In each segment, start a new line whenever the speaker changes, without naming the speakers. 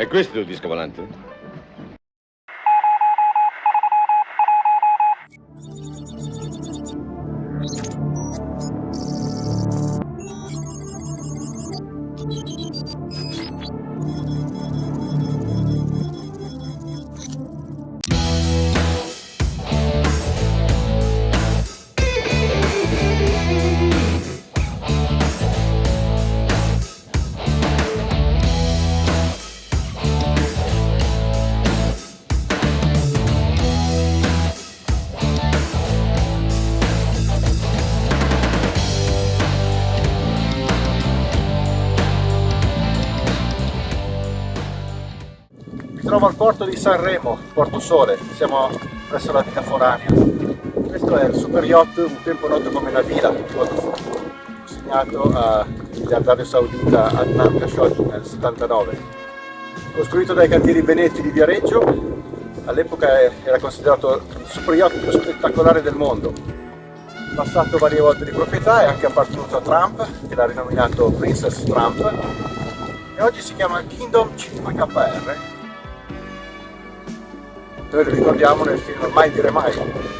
È questo il disco volante?
Mi trovo al porto di Sanremo, Porto Sole, siamo presso la via Foranea. Questo è il super yacht, un tempo noto come Nabila, consegnato al miliardario saudita Adnan Khashoggi nel 79. Costruito dai cantieri veneti di Viareggio, all'epoca era considerato il super yacht più spettacolare del mondo. Passato varie volte di proprietà, è anche appartenuto a Trump, che l'ha rinominato Princess Trump, e oggi si chiama Kingdom 5KR. Noi lo ricordiamo nel film Mai dire mai,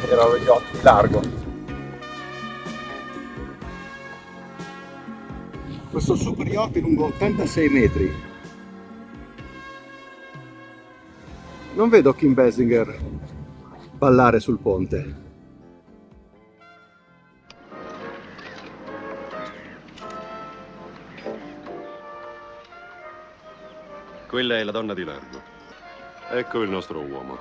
era lo yacht di largo. Questo super yacht è lungo 86 metri. Non vedo Kim Basinger ballare sul ponte.
Quella è la donna di largo. Ecco il nostro uomo.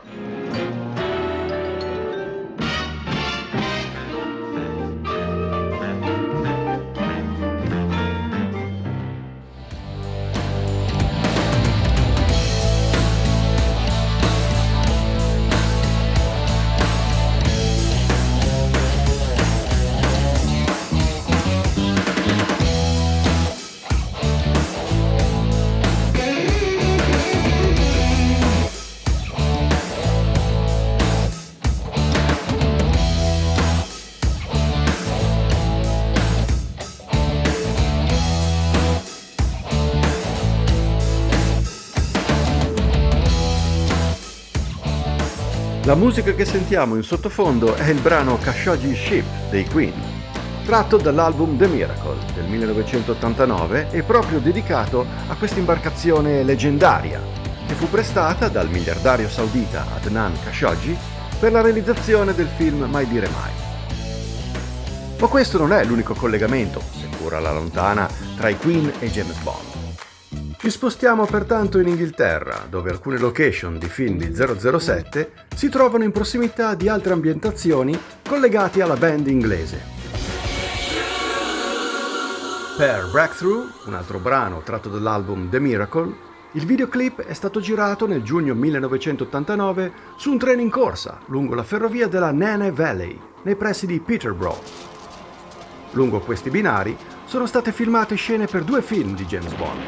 La musica che sentiamo in sottofondo è il brano Khashoggi Ship dei Queen, tratto dall'album The Miracle del 1989 e proprio dedicato a questa imbarcazione leggendaria che fu prestata dal miliardario saudita Adnan Khashoggi per la realizzazione del film Mai dire mai. Ma questo non è l'unico collegamento, seppur alla lontana, tra i Queen e James Bond. Ci spostiamo pertanto in Inghilterra, dove alcune location di film di 007 si trovano in prossimità di altre ambientazioni collegate alla band inglese. Per Breakthrough, un altro brano tratto dall'album The Miracle, il videoclip è stato girato nel giugno 1989 su un treno in corsa lungo la ferrovia della Nene Valley, nei pressi di Peterborough. Lungo questi binari sono state filmate scene per due film di James Bond,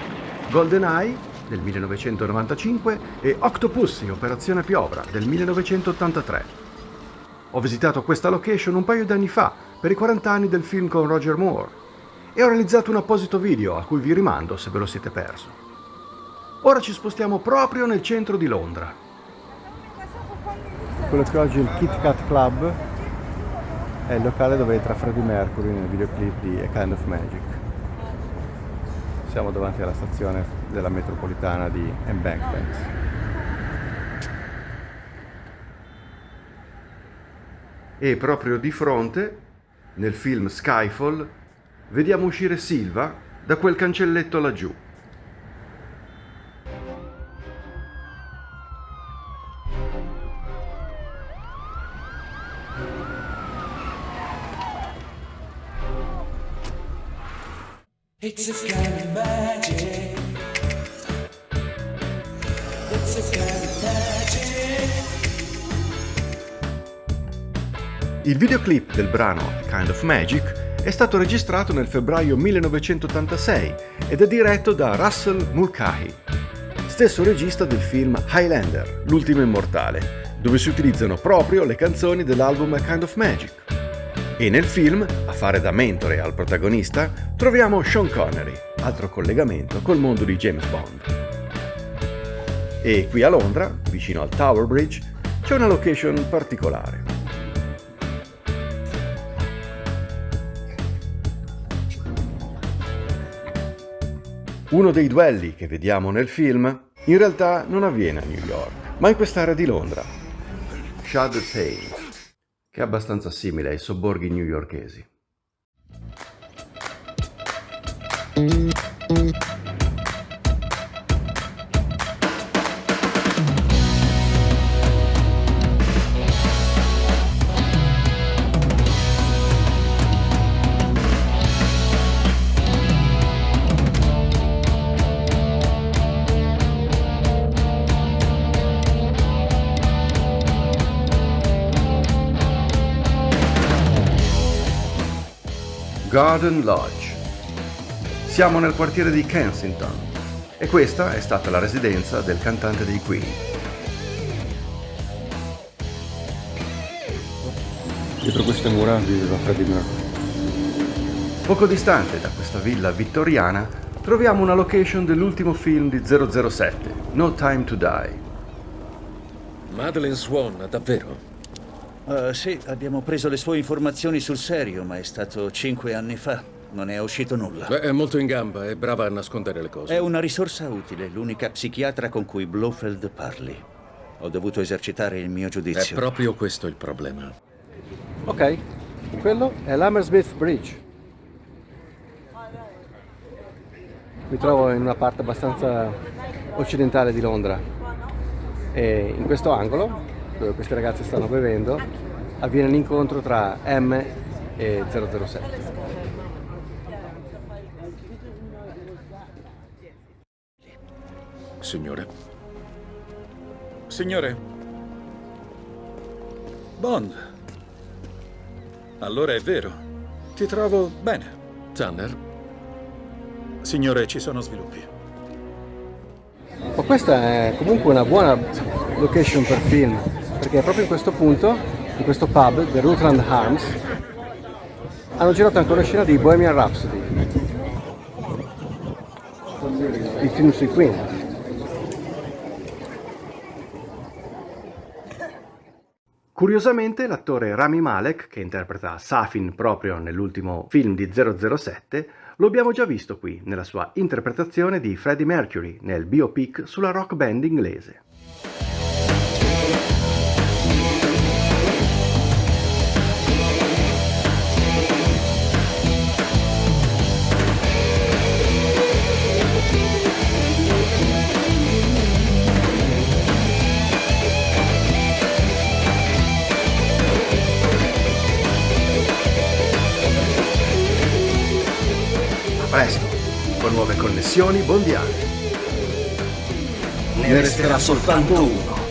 GoldenEye del 1995 e Octopussy Operazione Piovra del 1983. Ho visitato questa location un paio di anni fa per i 40 anni del film con Roger Moore e ho realizzato un apposito video a cui vi rimando se ve lo siete perso. Ora ci spostiamo proprio nel centro di Londra.
Quello che oggi è il Kit Kat Club è il locale dove entra Freddie Mercury nel videoclip di A Kind of Magic. Siamo davanti alla stazione della metropolitana di Embankment.
E proprio di fronte, nel film Skyfall, vediamo uscire Silva da quel cancelletto laggiù.
It's a kind of magic. It's a kind of magic.
Il videoclip del brano A Kind of Magic è stato registrato nel febbraio 1986 ed è diretto da Russell Mulcahy, stesso regista del film Highlander, l'ultimo immortale, dove si utilizzano proprio le canzoni dell'album A Kind of Magic. E nel film, a fare da mentore al protagonista, troviamo Sean Connery, altro collegamento col mondo di James Bond. E qui a Londra, vicino al Tower Bridge, c'è una location particolare. Uno dei duelli che vediamo nel film in realtà non avviene a New York, ma in quest'area di Londra, Shad Thames, che è abbastanza simile ai sobborghi newyorkesi. Garden Lodge. Siamo nel quartiere di Kensington e questa è stata la residenza del cantante dei Queen.
Dietro queste mura viveva Freddie Mercury.
Poco distante da questa villa vittoriana troviamo una location dell'ultimo film di 007, No Time to Die.
Madeleine Swan, davvero?
Sì, abbiamo preso le sue informazioni sul serio, ma è stato 5 anni fa. Non è uscito nulla.
Beh, è molto in gamba, è brava a nascondere le cose.
È una risorsa utile, l'unica psichiatra con cui Blofeld parli. Ho dovuto esercitare il mio
È
giudizio.
proprio questo il problema.
Ok, quello è l'Hammersmith Bridge. Mi trovo in una parte abbastanza occidentale di Londra e in questo angolo, dove questi ragazzi stanno bevendo, avviene l'incontro tra M e 007.
Signore.
Signore. Bond. Allora è vero. Ti trovo bene.
Tanner?
Signore, ci sono sviluppi.
Ma questa è comunque una buona location per film, perché proprio in questo punto, in questo pub, The Rutland Arms, hanno girato anche una scena di Bohemian Rhapsody, il film sui Queen.
Curiosamente, l'attore Rami Malek, che interpreta Safin proprio nell'ultimo film di 007, lo abbiamo già visto qui, nella sua interpretazione di Freddie Mercury nel biopic sulla rock band inglese. Presto, con nuove connessioni bondiane.
Ne resterà soltanto uno.